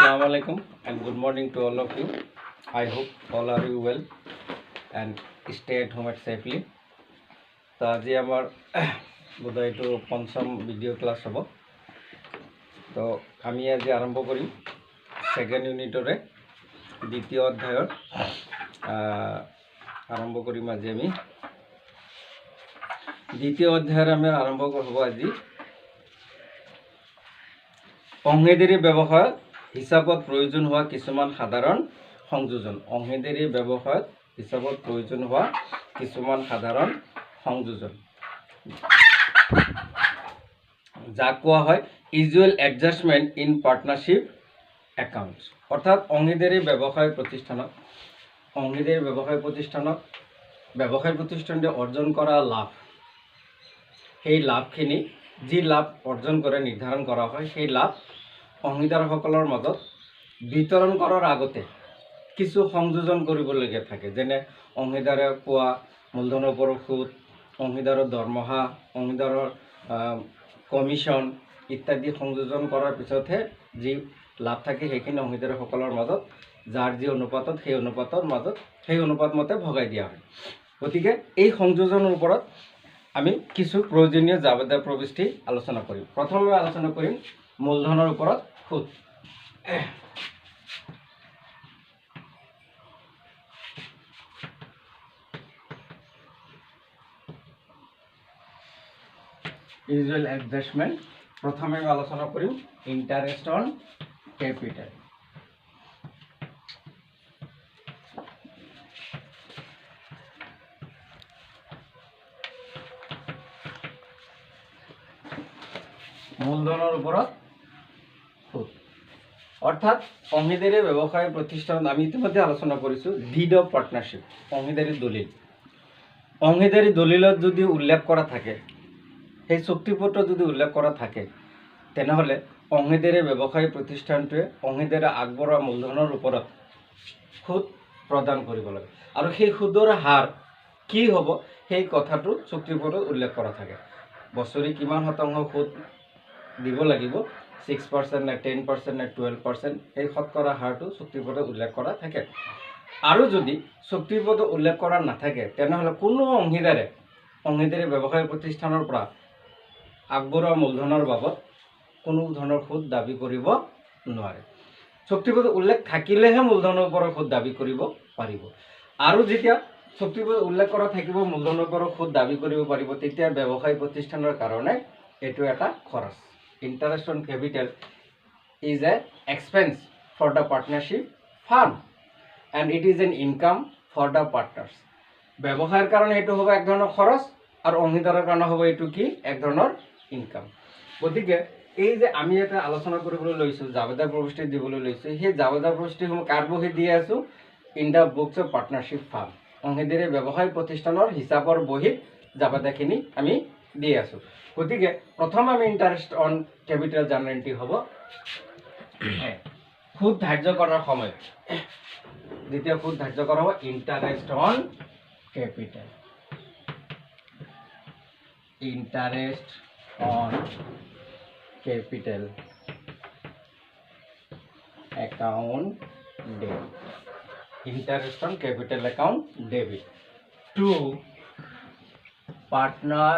Assalamu alaikum and good morning to all of you. I hope all are you well and stay at home safely. তো আজি আমার বোধহয় এইটো পঞ্চম video class হব। তো আমি আজি আরম্ভ করিম সেকেন্ড ইউনিটরে দ্বিতীয় অধ্যায়ৰ আৰম্ভ কৰিম। আজি আমি দ্বিতীয় অধ্যায়ৰ আমি আৰম্ভ কৰব আজি অংশীদাৰী ব্যৱসায়ত হিচাপত প্ৰয়োজন হোৱা কিছুমান সাধাৰণ সংযোজন। অংশীদাৰী ব্যৱসায়ত হিচাপত প্ৰয়োজন হোৱা কিছুমান সাধাৰণ সংযোজন যাক কোৱা হয় usual adjustment in partnership accounts. অৰ্থাৎ অংশীদাৰী ব্যৱসায় প্ৰতিষ্ঠানটোৱে অৰ্জন কৰা লাভ, সেই লাভখিনি যি লাভ অৰ্জন কৰে নিৰ্ধাৰণ কৰা হয়, সেই লাভ অংশীদাৰসকলৰ মাজত বিতৰণ কৰাৰ আগতে কিছু সংযোজন কৰিবলগীয়া থাকে। যেনে অংশীদাৰে পোৱা মূলধনৰ ওপৰত সুদ, অংশীদাৰৰ দৰমহা, অংশীদাৰৰ কমিশ্যন ইত্যাদি সংযোজন কৰাৰ পিছতহে যি লাভ থাকে সেইখিনি অংশীদাৰসকলৰ মাজত যাৰ যি অনুপাতত সেই অনুপাত মতে ভগাই দিয়া হয়। গতিকে এই সংযোজনৰ ওপৰত আমি কিছু প্ৰয়োজনীয় জাবেদা প্ৰবিষ্টি আলোচনা কৰিম। প্ৰথমে আলোচনা কৰিম মূলধনৰ ওপৰত সুদ। Usual adjustment. প্ৰথমে আমি আলোচনা কৰিম ইণ্টাৰেষ্ট অন কেপিটেল। মূলধনৰ ওপৰত সুদ অৰ্থাৎ অংশীদাৰী ব্যৱসায় প্ৰতিষ্ঠানত আমি ইতিমধ্যে আলোচনা কৰিছোঁ ডিড অফ পাৰ্টনাৰশ্বিপ, অংশীদাৰী দলিল। অংশীদাৰী দলিলত যদি উল্লেখ কৰা থাকে, সেই চুক্তিপত্ৰত যদি উল্লেখ কৰা থাকে, তেনেহ'লে অংশীদাৰী ব্যৱসায় প্ৰতিষ্ঠানটোৱে অংশীদাৰে আগবঢ়োৱা মূলধনৰ ওপৰত সুদ প্ৰদান কৰিব লাগে। আৰু সেই সুদৰ হাৰ কি হ'ব সেই কথাটো চুক্তিপত্ৰত উল্লেখ কৰা থাকে। বছৰি কিমান শতাংশ সুদ দিব লাগিব, 6% নে 10% নে 12%, এই শতকৰা হাৰটো চুক্তিপত্ৰত উল্লেখ কৰা থাকে। আৰু যদি চুক্তিপত্ৰত উল্লেখ কৰা নাথাকে, তেনেহ'লে কোনো অংশীদাৰী ব্যৱসায় প্ৰতিষ্ঠানৰ পৰা আগবঢ়োৱা মূলধনৰ বাবদ কোনো ধৰণৰ সুদ দাবী কৰিব নোৱাৰে। চুক্তিপত্ৰত উল্লেখ থাকিলেহে মূলধনৰ ওপৰত সুদ দাবী কৰিব পাৰিব। আৰু যেতিয়া চুক্তিপত্ৰত উল্লেখ কৰা থাকিব মূলধনৰ ওপৰত সুদ দাবী কৰিব পাৰিব, তেতিয়া ব্যৱসায় প্ৰতিষ্ঠানৰ কাৰণে এইটো এটা খৰচ। Interest on capital is a expense for the partnership firm and it is an income for the partners. ব্যৱসায়ৰ কাৰণে এইটো হ'ব এক ধৰণৰ খৰচ আৰু অংশীদাৰৰ কাৰণে হ'ব এইটো কি এক ধৰণৰ ইনকাম। গতিকে এই যে আমি এটা আলোচনা কৰিবলৈ লৈছোঁ, জাবেদা প্ৰবিষ্টি দিবলৈ লৈছোঁ, সেই জাবেদা প্ৰবিষ্টিসমূহ কাৰ বহীত দি আছোঁ? In the books of partnership farm, অংশীদাৰী ব্যৱসায় প্ৰতিষ্ঠানৰ হিচাপৰ বহীত জাবেদাখিনি আমি দি আছোঁ। গতিকে প্ৰথম আমি ইণ্টাৰেষ্ট অন কেপিটেল জাৰ্নেলটি হ'ব সুদ ধাৰ্য কৰাৰ সময়ত। দ্বিতীয় সুদ ধাৰ্য কৰা হ'ব interest on capital. Interest on capital account debit. Interest on capital account debit to partner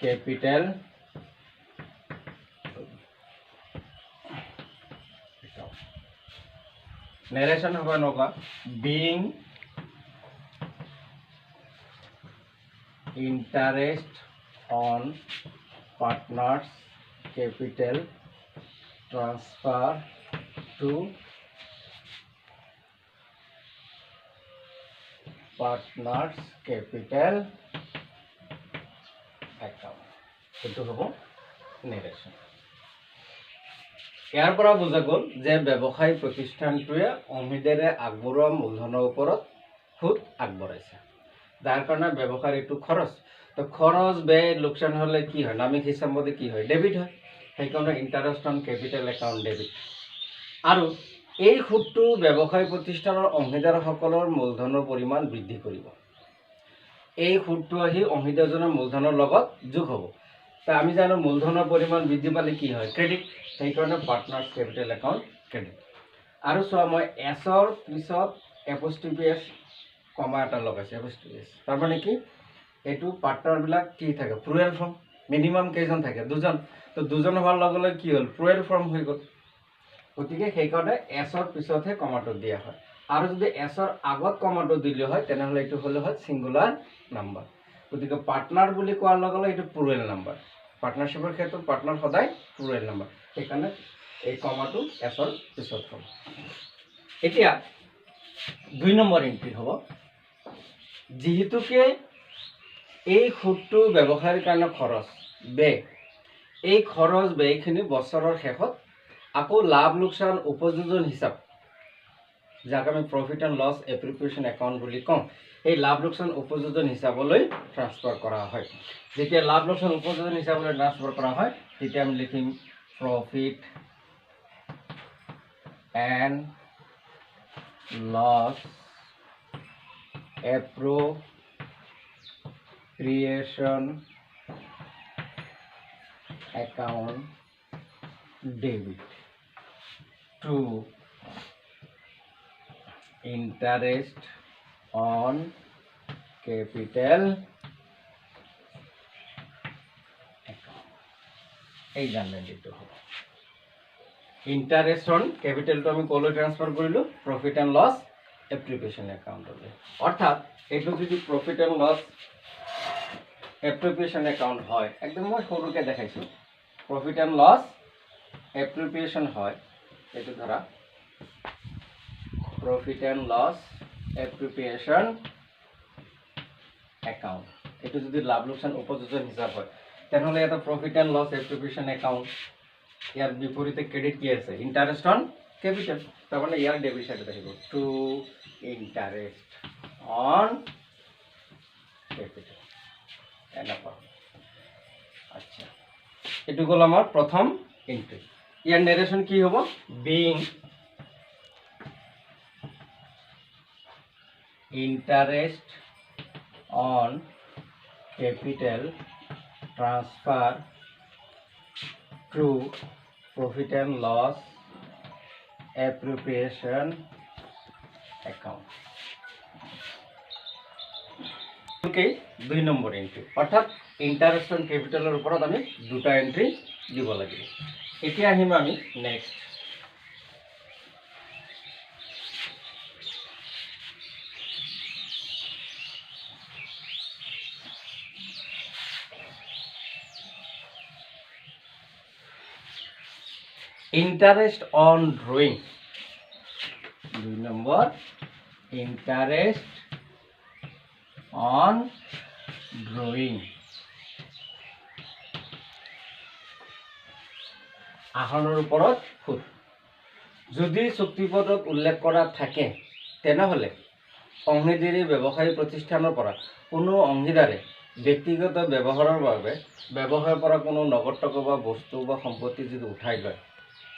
capital narration होगा नोगा being interest on partners capital transfer to partners capital account. এটো হ'ব নেৰেশ্যন। ইয়াৰ পৰা বুজা গ'ল যে ব্যৱসায় প্ৰতিষ্ঠানটোৱে অংশীদাৰে আগবঢ়োৱা মূলধনৰ ওপৰত সুদ আগবঢ়াইছে, যাৰ কাৰণে ব্যৱসায়ৰ এইটো খৰচ। তো খৰচ ব্যয় লোকচান হ'লে কি হয়? নামিক হিচাপ মতে কি হয়? ডেবিট হয়। সেইকাৰণে interest on capital account debit. আৰু এই সুদটো ব্যৱসায় প্ৰতিষ্ঠানৰ অংশীদাৰসকলৰ মূলধনৰ পৰিমাণ বৃদ্ধি কৰিব। এই সুদটো আহি অংশীদাৰজনৰ মূলধনৰ লগত যোগ হ'ব। তা আমি জানো মূলধনৰ পৰিমাণ বৃদ্ধি পালে কি হয় ক্ৰেডিট সেইকাৰণে পাৰ্টনাৰ্ছ কেপিটেল একাউণ্ট ক্ৰেডিট আৰু চোৱা মই এছৰ পিছত এপ'ষ্ট্ৰফি এছ কমা এটা লগাইছোঁ এপ'ষ্ট্ৰফি এছ তাৰমানে কি এইটো পাৰ্টনাৰবিলাক কি থাকে প্লুৰেল ফৰ্ম মিনিমাম কেইজন থাকে দুজন তো দুজন হোৱাৰ লগে লগে কি হ'ল প্লুৰেল ফৰ্ম হৈ গ'ল গতিকে সেইকাৰণে এছৰ পিছতহে কমাটো দিয়া হয় আৰু যদি এছৰ আগত কমাটো দিলে হয় তেনেহ'লে এইটো হ'লে হয় ছিংগুলাৰ নাম্বাৰ গতিকে পাৰ্টনাৰ বুলি কোৱাৰ লগে লগে এইটো প্লুৰেল নাম্বাৰ পাৰ্টনাৰশ্বিপৰ ক্ষেত্ৰত পাৰ্টনাৰ সদায় প্লুৰেল নাম্বাৰ সেইকাৰণে এই কমাটো এছৰ পিছত হ'ব এতিয়া 2 নম্বৰ এন্ট্ৰি হ'ব যিহেতুকে এই সুদটো ব্যৱসায়ৰ কাৰণে খৰচ ব্যয় এই খৰচ ব্যয়খিনি বছৰৰ শেষত আকৌ লাভ লোকচান উপযোজন হিচাপ যাক আমি profit and loss appropriation account বুলি কওঁ এই লাভ লোকচান উপযোজন হিচাপলৈ ট্ৰান্সফাৰ কৰা হয় যেতিয়া লাভ লোকচান উপযোজন হিচাপলৈ ট্ৰান্সফাৰ কৰা হয় তেতিয়া আমি লিখিম profit and loss appropriation account debit to interest on capital account এই জানলাটো হ'ব ইন্টারেস্ট অন ক্যাপিটালটো আমি কলৈ ট্ৰান্সফাৰ কৰিলো প্ৰফিট এণ্ড লছ এপ্ৰিপিয়েশ্যন একাউণ্টলৈ অৰ্থাৎ এইটো যদি profit and loss appropriation account হয় একদম মই সৰুকৈ দেখাইছোঁ প্ৰফিট এণ্ড লছ এপ্ৰিপিয়েশ্যন হয় এইটো ধৰা profit and loss appropriation account এইটো যদি লাভ লোকচান উপযোজন হিচাপ হয় তেনেহ'লে এটা profit and loss appropriation account ইয়াৰ বিপৰীতে ক্ৰেডিট কি আছে ইণ্টাৰেষ্ট অন কেপিটেল তাৰমানে ইয়াৰ ডেবিট চাইডত আহিব টু ইণ্টাৰেষ্ট অন কেপিটেল এনেকুৱা আচ্ছা এইটো গ'ল আমাৰ প্ৰথম এন্ট্ৰি ইয়াৰ নেৰেশ্যন কি হ'ব being interest on capital transfer to profit and loss appropriation account okay 2 number entry অৰ্থাৎ ইন্টাৰেস্ট অন ক্যাপিটালৰ ওপৰত আমি দুটা এন্ট্ৰি দিব লাগিব এতিয়া আহিম আমি next interest on drawing 2 number interest on drawing আহৰণৰ ওপৰত সুদ যদি চুক্তিপত্ৰত উল্লেখ কৰা থাকে তেনেহ'লে অংশীদাৰী ব্যৱসায়ী প্ৰতিষ্ঠানৰ পৰা কোনো অংশীদাৰে ব্যক্তিগত ব্যৱহাৰৰ বাবে ব্যৱসায়ৰ পৰা কোনো নগদ টকা বা বস্তু বা সম্পত্তি যদি উঠাই লয়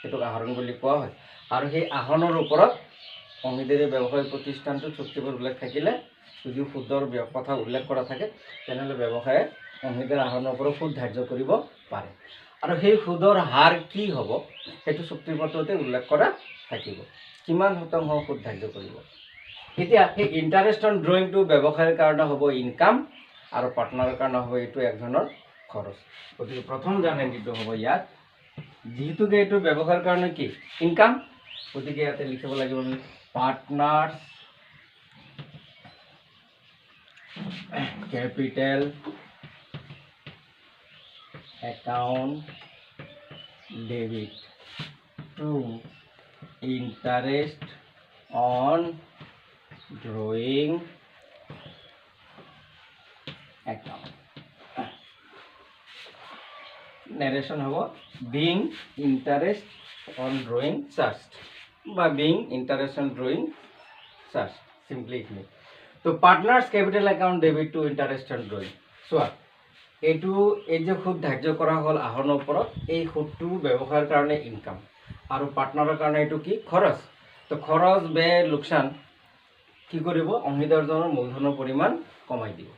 এইটোক আহৰণ বুলি কোৱা হয় আৰু সেই আহৰণৰ ওপৰত অংশীদাৰী ব্যৱসায়িক প্ৰতিষ্ঠানটো চুক্তিপত্ৰত উল্লেখ থাকিলে যদি সুদৰ কথা উল্লেখ কৰা থাকে তেনেহ'লে ব্যৱসায়ে অংশীদাৰ আহৰণৰ ওপৰত সুদ ধাৰ্য কৰিব পাৰে আৰু সেই সুদৰ হাৰ কি হ'ব সেইটো চুক্তিপত্ৰতে উল্লেখ কৰা থাকিব কিমান শতাংশ সুদ ধাৰ্য কৰিব এতিয়া সেই ইণ্টাৰেষ্ট অন ড্ৰয়িংটো ব্যৱসায়ৰ কাৰণে হ'ব ইনকাম আৰু পাৰ্টনাৰৰ কাৰণে হ'ব এইটো এক ধৰণৰ খৰচ গতিকে প্ৰথম জাৰ্নেলিটো হ'ব ইয়াত যেহেতুকে এইটো ব্যৱসায়ৰ কাৰণে কি ইনকাম গতিকে ইয়াতে লিখিব লাগিব আমি partners capital account debit to interest on drawing account narration হব being interest on drawing charged বা being interest on drawing charged simply এইখিনি তো partners capital account debit to interest on drawing চোৱা এইটো এই যে সুদ ধাৰ্য কৰা হ'ল আহৰণৰ ওপৰত এই সুদটো ব্যৱসায়ৰ কাৰণে ইনকাম আৰু পাৰ্টনাৰৰ কাৰণে এইটো কি খৰচ তো খৰচ ব্যয় লোকচান কি কৰিব অংশীদাৰজনৰ মূলধনৰ পৰিমাণ কমাই দিব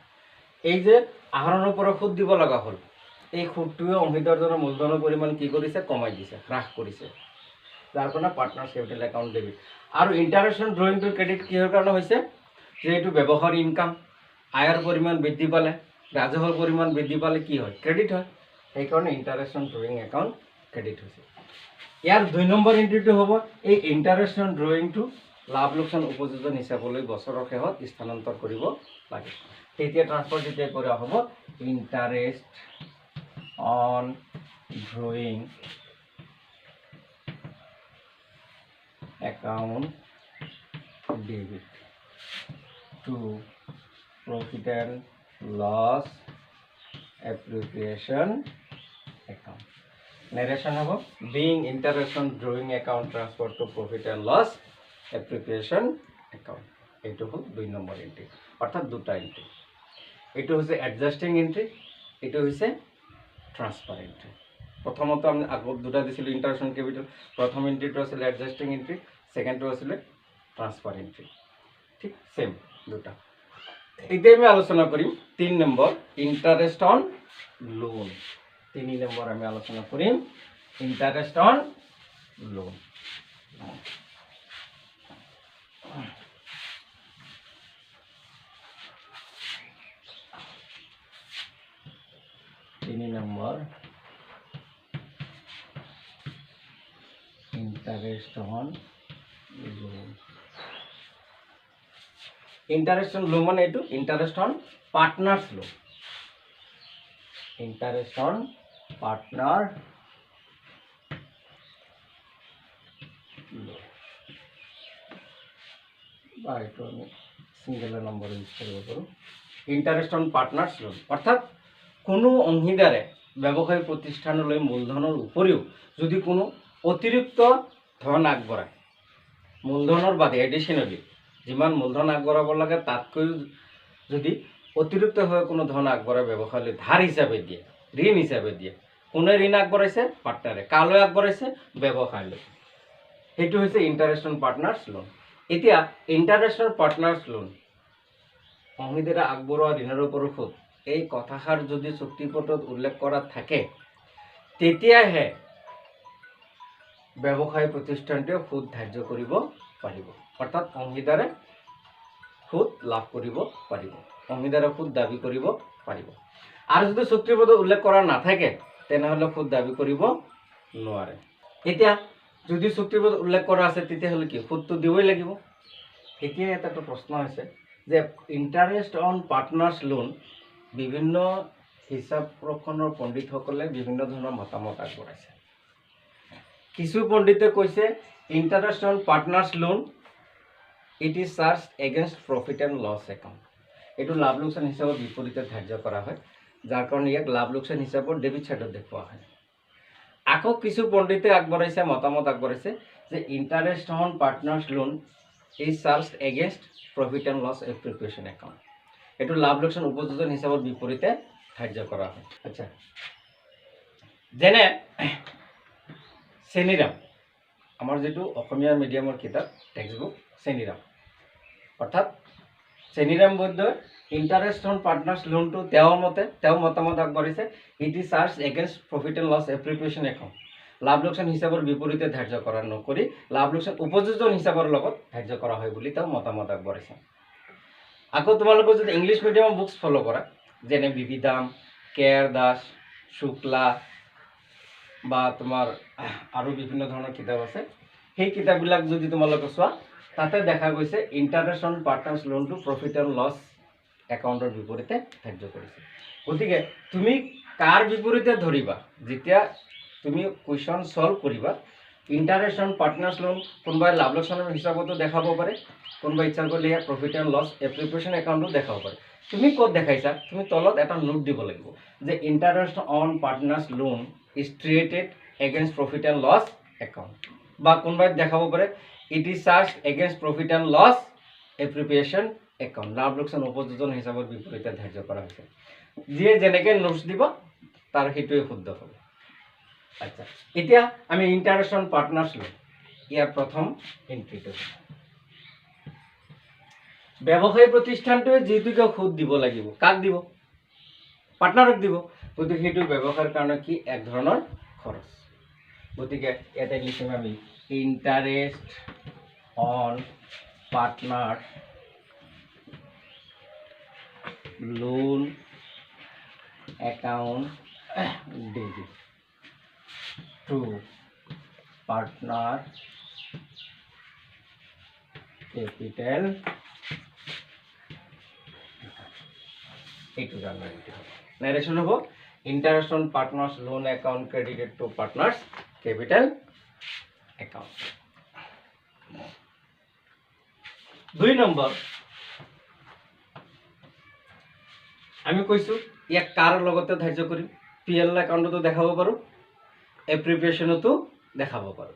এই যে আহৰণৰ ওপৰত সুদ দিব লগা হ'ল এই সুদটোৱে অংশীদাৰজনৰ মূলধনৰ পৰিমাণ কি কৰিছে কমাই দিছে হ্ৰাস কৰিছে যাৰ কাৰণে পাৰ্টনাৰ্ছ কেপিটেল একাউণ্ট ডেবিট আৰু interest on drawing to credit কিহৰ কাৰণে হৈছে যে এইটো ব্যৱসায়ৰ ইনকাম আয়ৰ পৰিমাণ বৃদ্ধি পালে ৰাজহৰ পৰিমাণ বৃদ্ধি পালে কি হয় ক্ৰেডিট হয় সেইকাৰণে interest on drawing account credit হৈছে ইয়াৰ 2 নম্বৰ এন্ট্ৰিটো হ'ব এই ইণ্টাৰেষ্ট অন ড্ৰয়িংটো লাভ লোকচান উপযোজন হিচাপলৈ বছৰৰ শেষত স্থানান্তৰ কৰিব লাগে তেতিয়া ট্ৰান্সফাৰ যেতিয়া কৰা হ'ব interest on drawing account debit to profit and loss application account narration হব being interest on drawing account transfer to profit and loss application account এইটো হল 2 নম্বৰ এন্ট্রি অর্থাৎ দুটা এন্ট্রি এইটো হচ্ছে অ্যাডজাস্টিং এন্ট্রি এইটো হচ্ছে ট্রান্সফার এন্ট্রি প্রথমত আমি আগত দুটা দিছিল ইন্টারেস্ট অন ক্যাপিটাল প্রথম এন্ট্রিটো আছিল অ্যাডজাস্টিং এন্ট্রি সেকেন্ডটো আছিল ট্রান্সফার এন্ট্রি ঠিক সেম দুটা এতিয়া আমি আলোচনা কৰিম 3 number interest on loan 3 number আমি আলোচনা কৰিম interest on loan interest on loan interest on loan মানে এইটো interest on partners loan interest on partner loan বা এইটো আমি সিঙ্গেল নম্বৰ ইউজ কৰিব পাৰোঁ ইন্টাৰেস্ট অন পাৰ্টনাৰ্স লোন অৰ্থাৎ কোনো অংশীদাৰে ব্যৱসায়িক প্ৰতিষ্ঠানলৈ মূলধনৰ উপৰিও যদি কোনো অতিৰিক্ত ধন আগবঢ়ায় মূলধনৰ বাদে এডিশনালি যিমান মূলধন আগবঢ়াব লাগে তাতকৈ যদি অতিৰিক্তভাৱে কোনো ধন আগবঢ়ায় ব্যৱসায়লৈ ধাৰ হিচাপে দিয়ে ঋণ হিচাপে দিয়ে কোনে ঋণ আগবঢ়াইছে পাৰ্টনাৰে কালৈ আগবঢ়াইছে ব্যৱসায়লৈ সেইটো হৈছে ইন্টাৰেস্ট অন পাৰ্টনাৰ্ছ লোন এতিয়া ইন্টাৰেস্ট অন পাৰ্টনাৰ্ছ লোন অংশীদাৰে আগবঢ়োৱা ঋণৰ ওপৰত সুদ এই কথাষাৰ যদি চুক্তিপত্ৰত উল্লেখ কৰা থাকে তেতিয়াহে ব্যৱসায় প্ৰতিষ্ঠানটোৱে সুদ ধাৰ্য কৰিব পাৰিব অৰ্থাৎ অংশীদাৰে সুদ লাভ কৰিব পাৰিব অংশীদাৰে সুদ দাবী কৰিব পাৰিব আৰু যদি চুক্তিপত্ৰত উল্লেখ কৰা নাথাকে তেনেহ'লে সুদ দাবী কৰিব নোৱাৰে এতিয়া যদি চুক্তিপত্ৰত উল্লেখ কৰা আছে তেতিয়াহ'লে কি সুদটো দিবই লাগিব এতিয়া এটা প্ৰশ্ন হৈছে যে ইন্টাৰেস্ট অন পাৰ্টনাৰ্স লোন বিভিন্ন হিসাব ৰক্ষণৰ পণ্ডিতসকলে বিভিন্ন ধৰণৰ মতামত আগবঢ়াইছে কিছু পণ্ডিতে কৈছে interest on partners loan it is charge against profit and loss account এইটো লাভ লোকচান হিচাপত বিপৰীতে ধাৰ্য কৰা হয় যাৰ কাৰণে ইয়াক লাভ লোকচান হিচাপত ডেবিট চাইডত দেখুওৱা হয় আকৌ কিছু পণ্ডিতে আগবঢ়াইছে মতামত আগবঢ়াইছে যে interest on partners loan is charge against profit and loss application account এইটো লাভ লোকচান উপযোজন হিচাপত বিপৰীতে ধাৰ্য কৰা হয় আচ্ছা যেনে চেনিৰাম আমাৰ যেটো অসমীয়া মিডিয়ামৰ কিতাপ টেক্সটবুক চেনিৰাম অৰ্থাৎ চেনিৰাম বৈদ্যই ইন্টাৰেস্ট অন পাৰ্টনাৰ্স লোনটো তেওঁ মতামত আগবঢ়াইছে it is charge against profit and loss application account লাভ লোকচান হিচাপৰ বিপৰীতে ধাৰ্য কৰা নকৰি লাভ লোকচান উপযোজন হিচাপৰ লগত ধাৰ্য কৰা হয় বুলি তেওঁ মতামত আগবঢ়াইছে আকৌ তোমালোকে যদি ইংলিছ মিডিয়াম বুকছ ফলো কৰা যেনে বিবিধাম কেয়াৰ দাস শুক্লা বা তোমাৰ আৰু বিভিন্ন ধৰণৰ কিতাপ আছে সেই কিতাপবিলাক যদি তোমালোকে চোৱা তাতে দেখা গৈছে ইন্টাৰেস্ট অন পাৰ্টনাৰ্স লোনটো প্ৰফিট এণ্ড লছ একাউণ্টৰ বিপৰীতে ধাৰ্য কৰিছে গতিকে তুমি কাৰ বিপৰীতে ধৰিবা যেতিয়া তুমি কুৱেশ্যন সলভ কৰিবা ইন্টাৰেস্ট অন পাৰ্টনাৰ্স লোন কোনোবাই লাভ লোকচানৰ হিচাপতো দেখাব পাৰে কোনোবাই ইচ্ছা কৰিলে ইয়াৰ প্ৰফিট এণ্ড লছ এপ্লিকেশন একাউণ্টো দেখাব পাৰে তুমি ক'ত দেখাইছা তুমি তলত এটা নোট দিব লাগিব যে interest on partners loan is created against profit and loss account বা কোনোবাই দেখাব পাৰে it is charge against profit and loss application account লাভ লোকচান উপযোজন হিচাপত বিপৰীতে ধাৰ্য কৰা হৈছে যিয়ে যেনেকৈ নোটছ দিব তাৰ সেইটোৱে শুদ্ধ হ'ব আচ্ছা এতিয়া আমি ইন্টাৰেস্ট অন পাৰ্টনাৰ্স লোন ইয়াৰ প্ৰথম এন্ট্ৰিটো ব্যৱসায়ী প্ৰতিষ্ঠানটোৱে যিটোকে সুদ দিব লাগিব কাক দিব পাৰ্টনাৰক দিব গতিকে সেইটো ব্যৱসায়ৰ কাৰণে কি এক ধৰণৰ খৰচ গতিকে ইয়াতে লিখিম আমি interest on partner loan account debit to partner capital এইটো জানুৱাৰীতে হ'ব নাৰেশ্যন হ'ব interest on partners loan account credited to partners capital account 2 নম্বৰ আমি কৈছো ইয়াক কাৰ লগতে ধাৰ্য কৰিম পিএল একাউণ্টতো দেখাব পাৰো এপ্ৰিপিয়েশ্যনতো দেখাব পাৰো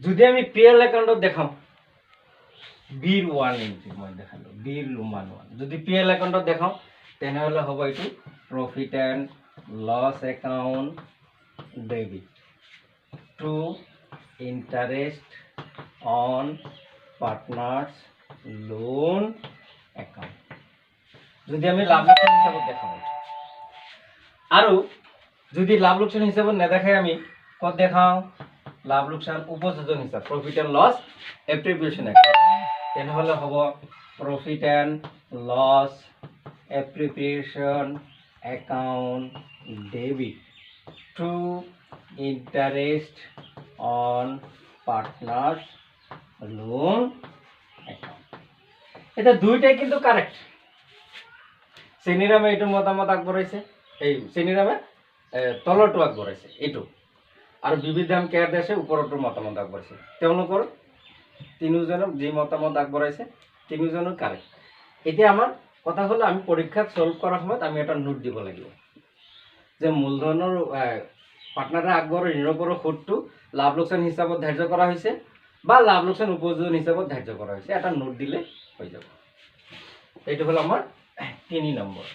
যদি আমি পিএল একাউণ্টত দেখাম বিৰ 1 এন্ট্ৰি মই দেখালো বিৰ 1 যদি পিএল একাউণ্টত দেখাম তেনেহলে হ'ব এইটো profit and loss account debit to interest on partners loan account যদি আমি লাভ লোকসান হিসাবত দেখাম আৰু যদি লাভ লোকসান হিসাবত নেদেখাই আমি কত দেখাও লাভ লোকসান উপযোজন হিসাব profit and loss appropriation account তেনেহলে হ'ব profit and loss appropriation account debit to interest on partners loan account এটা দুইটাই কিন্তু কারেক্ট শ্রেণীরামে এইটো মতামত আগবঢ়াইছে এই শ্রেণীরামে তলৰটো আগবঢ়াইছে এইটো আৰু বিবিধাম কেয়াৰ দেশে ওপৰটো মতামত আগবঢ়াইছে তেওঁলোকৰ তিনিজনৰ যি মতামত আগবঢ়াইছে তিনিজনৰ কাৰেক্ট এতিয়া আমাৰ কথা হ'ল আমি পৰীক্ষাত সলভ কৰাৰ সময়ত আমি এটা নোট দিব লাগিব যে মূলধনৰ পাৰ্টনাৰে আগবঢ়োৱা ঋণৰ ওপৰৰ সুদটো লাভ লোকসান হিচাপত ধাৰ্য কৰা হৈছে বা লাভ লোকসান উপযোজন হিচাপত ধাৰ্য কৰা হৈছে এটা নোট দিলে হৈ যাব এইটো হ'ল আমাৰ 3 নম্বৰ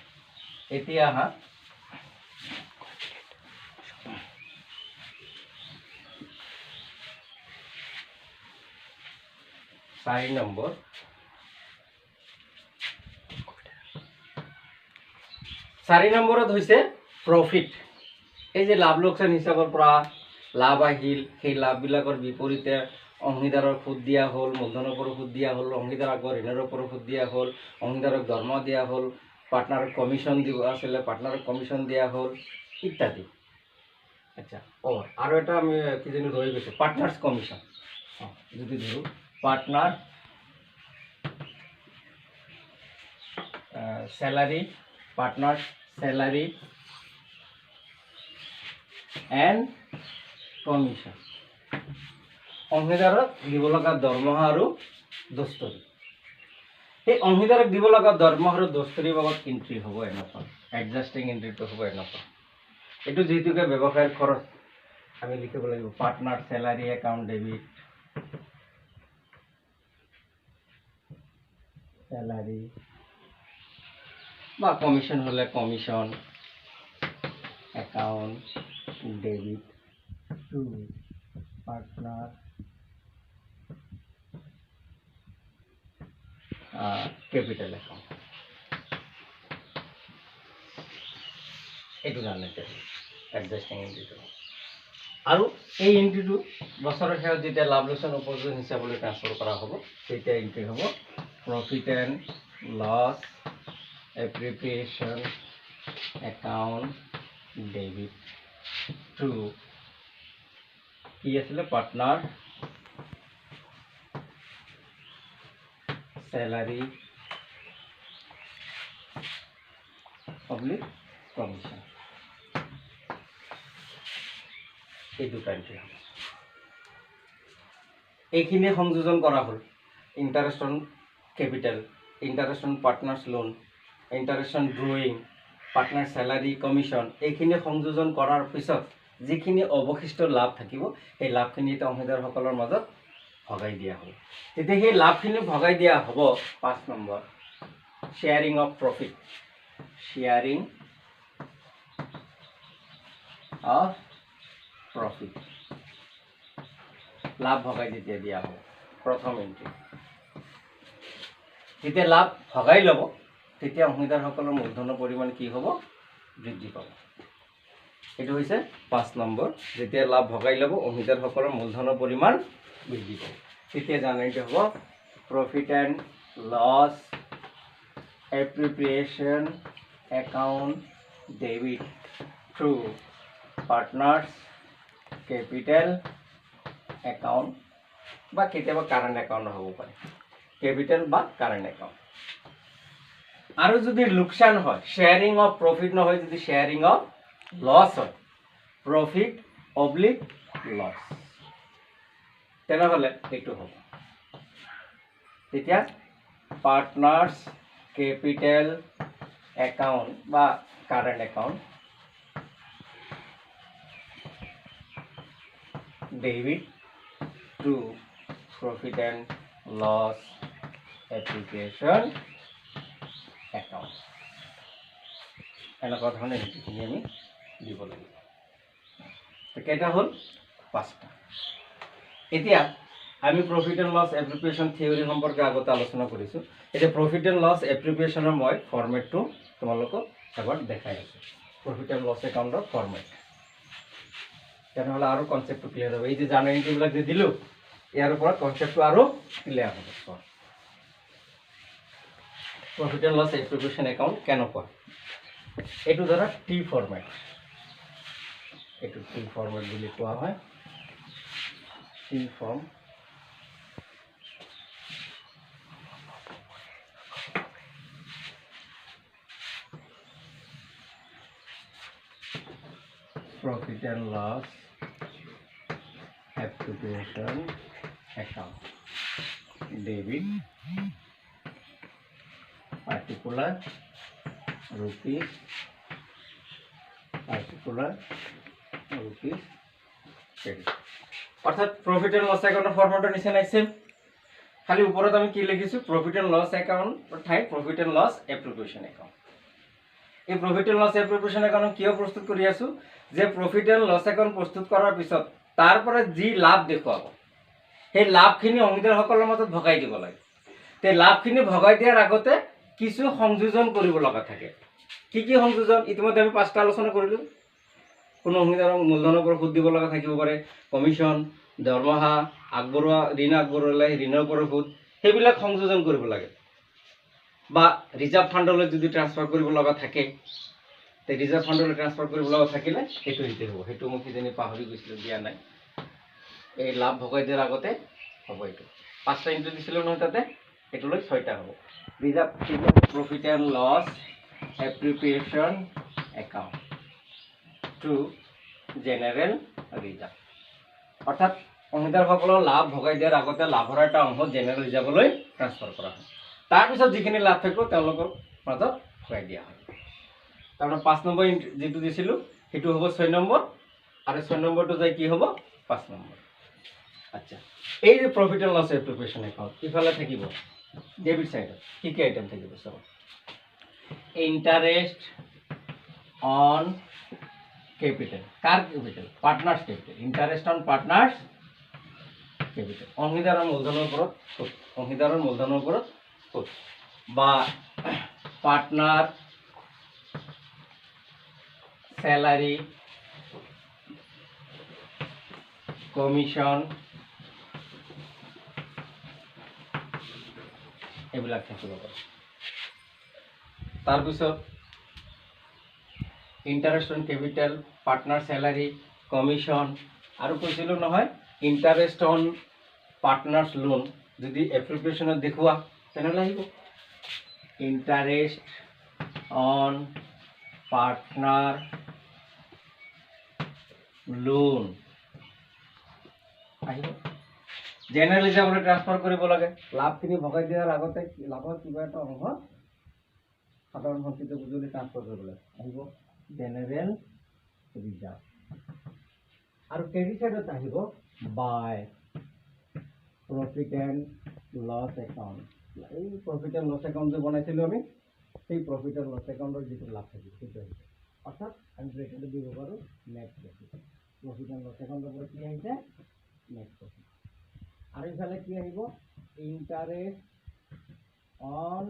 এতিয়া আহা 4 নম্বৰ 4 নম্বৰত হৈছে প্ৰফিট এই যে লাভ লোকসান হিচাপৰ পৰা লাভ আহিল সেই লাভবিলাকৰ বিপৰীতে অংশীদাৰৰ সুদ দিয়া হ'ল মূলধনৰ ওপৰত সুদ দিয়া হ'ল অংশীদাৰ আগৰ ঋণৰ ওপৰত সুদ দিয়া হ'ল অংশীদাৰক দৰমহা দিয়া হ'ল পাৰ্টনাৰক কমিশ্যন দিব আছিলে পাৰ্টনাৰক কমিশ্যন দিয়া হ'ল ইত্যাদি আচ্ছা আৰু এটা আমি কিজানি ৰৈ গৈছে পাৰ্টনাৰ্ছ কমিশ্যন যদি ধৰো partner salary partners salary and commission অংশীদাৰক দিব লগা দৰমহা আৰু দস্তৰি এই অংশীদাৰক দিব লগা দৰমহা আৰু দস্তৰিৰ বাবদ এন্ট্ৰি হ'ব এনেকুৱা এডজাষ্টিং এন্ট্ৰিটো হ'ব এনেকুৱা এইটো যেহেতুকে ব্যৱসায়ৰ খৰচ আমি লিখিব লাগিব পাৰ্টনাৰ স্যালাৰি একাউণ্ট ডেবিট স্যালারি বা কমিশন হলে commission account debit two partner capital account এইটো জানেতে এডজাষ্টিং এন্ট্ৰিটো আৰু এই এন্ট্ৰিটো বছৰৰ শেষত যেতিয়া লাভ লোকসান উপযোজন হিচাপলৈ ট্ৰান্সফাৰ কৰা হ'ব তেতিয়া এন্ট্ৰি হ'ব profit and loss appropriation account debit to কি আছিল পাৰ্টনাৰ স্যালাৰি পাবলিক কমিশন এই দুটা এন্ট্ৰি হবে এইখিনি সংযোজন কৰা হ'ল interest on capital interest on partners loan interest on drawing partner salary commission এইখিনি সংযোজন কৰাৰ পিছত যিখিনি অৱশিষ্ট লাভ থাকিব সেই লাভখিনি অংশীদাৰসকলৰ মাজত ভগাই দিয়া হ'ব তেতিয়া সেই লাভখিনি ভগাই দিয়া হ'ব 5 নম্বৰ sharing of profit sharing of profit লাভ ভগাই যেতিয়া দিয়া হ'ব প্ৰথম এন্ট্ৰি যেতিয়া লাভ ভগাই ল'ব তেতিয়া অংশীদাৰসকলৰ মূলধনৰ পৰিমাণ কি হ'ব বৃদ্ধি পাব এইটো হৈছে 5 নম্বৰ। যেতিয়া লাভ ভগাই ল'ব অংশীদাৰসকলৰ মূলধনৰ পৰিমাণ বৃদ্ধি পাব, তেতিয়া জাৰ্নেলটো হ'ব profit and loss appropriation account debit through partners capital account বা কেতিয়াবা কাৰেণ্ট একাউণ্ট হ'ব পাৰে, কেপিটেল বা কাৰেণ্ট একাউণ্ট। আৰু যদি লোকচান হয়, শ্বেয়াৰিং অফ প্ৰফিট নহয়, যদি শ্বেয়াৰিং অফ লছ হয়, প্ৰফিট অব্লিক লছ, তেনেহ'লে এইটো হ'ব। তেতিয়া পাৰ্টনাৰ্ছ কেপিটেল একাউণ্ট বা current account debit to profit and loss application account, এনেকুৱা ধৰণে নীতিখিনি আমি দিব লাগিব। কেইটা হ'ল? 5টা। এতিয়া আমি প্ৰফিট এণ্ড লছ এপ্ৰিপ্ৰিয়েশ্যন থিয়ৰী সম্পৰ্কে আগতে আলোচনা কৰিছোঁ। এতিয়া প্ৰফিট এণ্ড লছ এপ্ৰিপ্ৰিয়েশ্যনৰ মই ফৰ্মেটটো তোমালোকক এবাৰ দেখাই আছোঁ। প্ৰফিট এণ্ড লছ একাউণ্টৰ ফৰ্মেট, তেনেহ'লে আৰু কনচেপ্টটো ক্লিয়াৰ হ'ব। এই যে জাৰ্নেলবিলাক যে দিলোঁ, ইয়াৰ ওপৰত কনচেপ্টটো আৰু ক্লিয়াৰ হ'ব। Profit and loss appropriation account কেনেকুৱা? এইটো ধৰা টি ফৰ্মেট, এইটো টি ফৰ্মেট বুলি কোৱা হয়। T form profit and loss application account debit particular rupees credit। অর্থাৎ প্রফিট এন্ড লস অ্যাকাউন্টের ফর্মেটটা নিচে নাই সেম, খালি উপরে আমি কি লিখিছো প্রফিট এন্ড লস অ্যাকাউন্ট ঠাই প্রফিট এন্ড লস এপ্রিপিয়েশন অ্যাকাউন্ট। এই প্রফিট এন্ড লস এপ্রিপিয়েশন অ্যাকাউন্ট কিয় প্ৰস্তুত কৰি আছো যে প্ৰফিট এন্ড লস অ্যাকাউন্ট প্ৰস্তুত কৰাৰ পিছত তাৰপৰা যি লাভ দেখুৱাব সেই লাভখিনি অংশীদাৰসকলৰ মাজত ভগাই দিব লাগে। তে লাভখিনি ভগাই দিয়াৰ আগতে কিছু সংযোজন কৰিব লগা থাকে। কি কি সংযোজন? ইতিমধ্যে আমি 5টা আলোচনা কৰিলোঁ। কোনো অংশীদাৰক মূলধনৰ ওপৰত সুদ দিব লগা থাকিব পাৰে, কমিশ্যন, দৰমহা, আগবঢ়োৱা ঋণ আগবঢ়ালে ঋণৰ ওপৰত সুদ, সেইবিলাক সংযোজন কৰিব লাগে। বা ৰিজাৰ্ভ ফাণ্ডলৈ যদি ট্ৰান্সফাৰ কৰিব লগা থাকে, তে ৰিজাৰ্ভ ফাণ্ডলৈ ট্ৰান্সফাৰ কৰিব লগা থাকিলে সেইটো দিতে হ'ব। সেইটো মই কিজানি পাহৰি গৈছিলোঁ, দিয়া নাই। এই লাভ ভগাই দিয়াৰ আগতে হ'ব। এইটো 5টা ইণ্টু দিছিলোঁ নহয় তাতে, এইটোলৈ 6টা হ'ব। Reserve profit and loss appropriation account to general reserve, অৰ্থাৎ অংশীদাৰসকলৰ লাভ ভগাই দিয়াৰ আগতে লাভৰ এটা অংশ জেনেৰেল ৰিজাৰ্ভলৈ ট্ৰান্সফাৰ কৰা হয়। তাৰপিছত যিখিনি লাভ থাকিব তেওঁলোকৰ মাজত ভগাই দিয়া হয়। তাৰমানে 5 নম্বৰ যিটো দিছিলোঁ সেইটো হ'ব 6 নম্বৰ, আৰু 6 নম্বৰটো যাই কি হ'ব 5 নম্বৰ। আচ্ছা, এই যে profit and loss appropriation account ইফালে থাকিব ডেবিট সাইডত কি কি আইটেম থাকিব? চাব, ইন্টারেস্ট অন ক্যাপিটাল। কার capital? Partners capital. Interest on partners capital, অংশীদাৰৰ মূলধনৰ ওপৰত সুদ, অংশীদাৰৰ মূলধনৰ ওপৰত সুদ। বা পাৰ্টনাৰ স্যালাৰি, কমিশন, এইবিলাক থাকিব পাৰে। তাৰপিছত interest on capital, partner salary, commission, আৰু কৈছিলোঁ নহয় ইণ্টাৰেষ্ট অন পাৰ্টনাৰ্ছ লোন যদি এপ্লিকেশ্যনত দেখুওৱা তেনেহ'লে আহিব ইণ্টাৰেষ্ট অন পাৰ্টনাৰ লোন আহিব। জেনেৰেল ৰিজাৰ্ভলৈ ট্ৰান্সফাৰ কৰিব লাগে। লাভখিনি ভগাই দিয়াৰ আগতে লাভৰ কিবা এটা অংশ সাধাৰণ সঞ্চিত পুঁজিলৈ ট্ৰান্সফাৰ কৰিব লাগে, আহিব জেনেৰেল ৰিজাৰ্ভ। আৰু ক্ৰেডিট সাইডত আহিব বাই প্ৰফিট এণ্ড লছ একাউণ্ট। এই প্ৰফিট এণ্ড লছ একাউণ্ট যে বনাইছিলোঁ আমি, সেই প্ৰফিট এণ্ড লছ একাউণ্টৰ যিটো লাভ থাকিব সেইটো আহিব। অৰ্থাৎ আমি ব্ৰেকেটত দিব পাৰোঁ net profit. Profit and loss একাউণ্টৰ পৰা কি আহিছে? Net profit. আৰু ইফালে কি আহিব? Interest on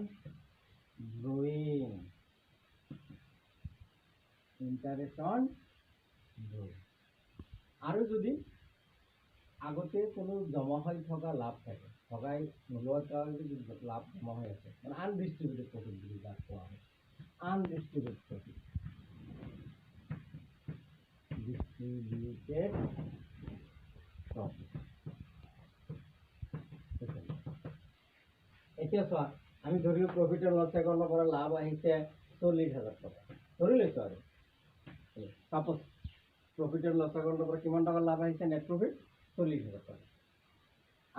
drawing, interest on আৰু যদি আগতে কোনো জমা হৈ থকা লাভ থাকে, ভগাই নোলোৱাৰ কাৰণে যদি লাভ জমা হৈ আছে, মানে আনডিষ্ট্ৰিবিউটেড প্ৰফিট বুলি যাক কোৱা হয়, আনডিষ্ট্ৰিবিউটেড প্ৰফিট, ডিষ্ট্ৰিবিউটেড প্ৰফিট। এতিয়া চোৱা, আমি ধৰিলোঁ প্ৰফিট এণ্ড লছ একাউণ্টৰ পৰা লাভ আহিছে 40,000 টকা, ধৰি লৈছোঁ আৰু সাপোজ প্ৰফিট এণ্ড লছ একাউণ্টৰ পৰা কিমান টকা লাভ আহিছে, নেট প্ৰফিট 40,000 টকা,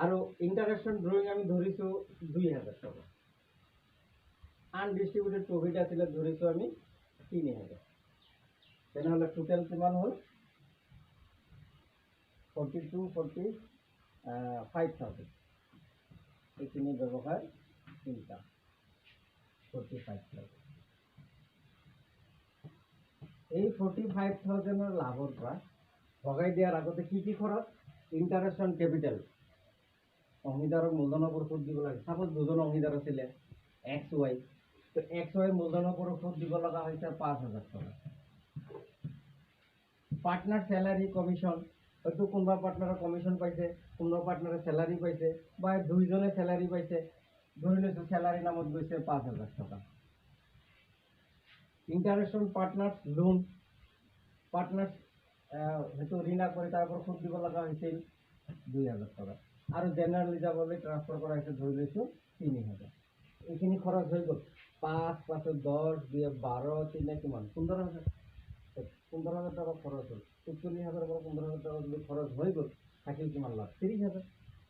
আৰু ইণ্টাৰেষ্ট এণ্ড ড্ৰয়িং আমি ধৰিছোঁ 2,000 টকা, আনডিষ্ট্ৰিবিউটেড প্ৰফিট আছিলে ধৰিছোঁ আমি 3,000, তেনেহ'লে টোটেল কিমান হ'ল 45,000। এইখিনি ব্যৱসায় ইনকাম 45,000। এই 45,000 লাভৰ পৰা ভগাই দিয়াৰ আগতে কি কি খৰচ, ইণ্টাৰেষ্ট অন কেপিটেল, অংশীদাৰৰ মূলধনৰ ওপৰত সুদ দিব লাগে। চাপোজ দুজন অংশীদাৰ আছিলে XY, তো XY মূলধনৰ ওপৰত সুদ দিব লগা হৈছে 5,000 টকা। পাৰ্টনাৰ চেলাৰী কমিশ্যন, হয়তো কোনোবা পাৰ্টনাৰৰ কমিশ্যন পাইছে, কোনোবা পাৰ্টনাৰে চেলাৰী পাইছে, বা দুইজনে চেলাৰী পাইছে, ধৰি লৈছোঁ চেলাৰী নামত গৈছে 5,000 টকা। Interest on partners loan, partners সেইটো ঋণ কৰি তাৰ পৰা সুদ দিব লগা হৈছিল 2,000 টকা, আৰু জেনেৰেল ৰিজাৰ্ভলৈ ট্ৰান্সফাৰ কৰা হৈছে ধৰি লৈছোঁ 3,000। এইখিনি খৰচ হৈ গ'ল, 5, 5, 10, 2, 12, 3 কিমান 15,000, 15,000 টকা খৰচ হ'ল। 41,000 পৰা 15,000 টকা যদি খৰচ হৈ গ'ল, থাকিল কিমান লাভ 30,000।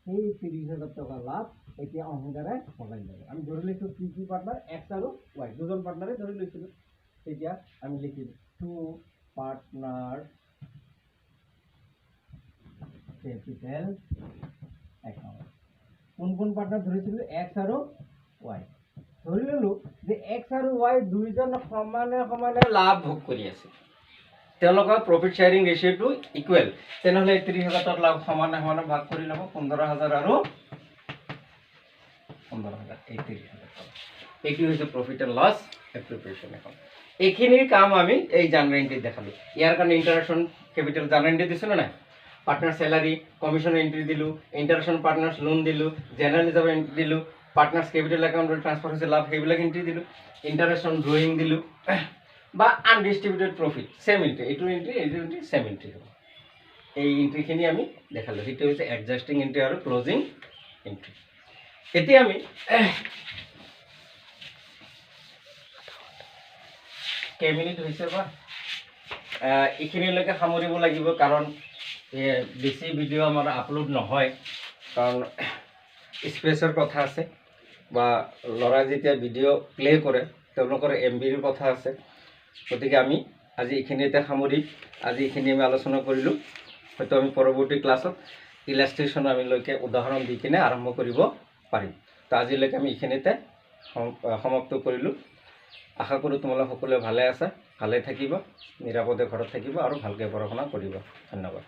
সেই 30,000 টকা লাভ এতিয়া অংশীদাৰে ভগাই ল'ব। আমি ধৰি লৈছোঁ কি কি পাৰ্টনাৰ, X আৰু Y, দুজন পাৰ্টনাৰে ধৰি লৈছিলোঁ। তেতিয়া আমি লিখিম 2 পাৰ্টনাৰ কেপিটেল একাউণ্ট। কোন কোন পাৰ্টনাৰ ধৰিছিলোঁ, X আৰু Y। ধৰি ল'লোঁ যে X আৰু Y দুইজন সমানে সমানে লাভ ভোগ কৰি আছে, তেওঁলোকৰ প্ৰফিট শ্বেয়াৰিং ৰেচিঅ'টো ইকুৱেল, তেনেহ'লে 30,000 টকা লাভ সমানে সমানে ভাগ কৰি ল'ব, 15,000 আৰু 15,000, এই 30,000 টকা। এইটো হৈছে প্ৰফিট এণ্ড লছ এপ্ৰপ্ৰিয়েশ্যন একাউণ্ট। এইখিনিৰ কাম আমি এই জাৰ্নেল এণ্ট্ৰিত দেখালোঁ। ইয়াৰ কাৰণে interest on capital journal entry দিছোঁ নে নাই, পাৰ্টনাৰ চেলাৰী কমিশ্যন এণ্ট্ৰি দিলোঁ, ইণ্টাৰেষ্ট অন পাৰ্টনাৰ্ছ লোন দিলোঁ, জেনেৰেল ৰিজাৰ্ভ এণ্ট্ৰি দিলোঁ, পাৰ্টনাৰ্ছ কেপিটেল একাউণ্টত ট্ৰান্সফাৰ হৈছে লাভ, সেইবিলাক এণ্ট্ৰি দিলোঁ, ইণ্টাৰেষ্ট অন ড্ৰয়িং দিলোঁ, বা আনডিষ্ট্ৰিবিউটেড প্ৰফিট চেম এণ্ট্ৰি, এইটো এণ্ট্ৰি চেম এণ্ট্ৰি হ'ব। এই এণ্ট্ৰিখিনি আমি দেখালোঁ, সেইটো হৈছে এডজাষ্টিং এণ্ট্ৰি আৰু ক্লজিং এণ্ট্ৰি। এতিয়া আমি কেইমিনিট হৈছে বা এইখিনিলৈকে সামৰিব লাগিব, কাৰণ বেছি ভিডিঅ' আমাৰ আপলোড নহয়, কাৰণ স্পেচৰ কথা আছে, বা ল'ৰাই যেতিয়া ভিডিঅ' প্লে' কৰে তেওঁলোকৰ MBৰ কথা আছে। গতিকে আমি আজি এইখিনিতে সামৰি, আজি এইখিনি আমি আলোচনা কৰিলোঁ। হয়তো আমি পৰৱৰ্তী ক্লাছত ইলাষ্ট্ৰেশ্যন আমি লৈকে উদাহৰণ দি কিনে আৰম্ভ কৰিব পাৰিম। তো আজিলৈকে আমি এইখিনিতে সমাপ্ত কৰিলোঁ। আশা কৰোঁ তোমালোক সকলোৱে ভালে আছা, ভালে থাকিব, নিৰাপদে ঘৰত থাকিব আৰু ভালকৈ পঢ়া শুনা কৰিব। ধন্যবাদ।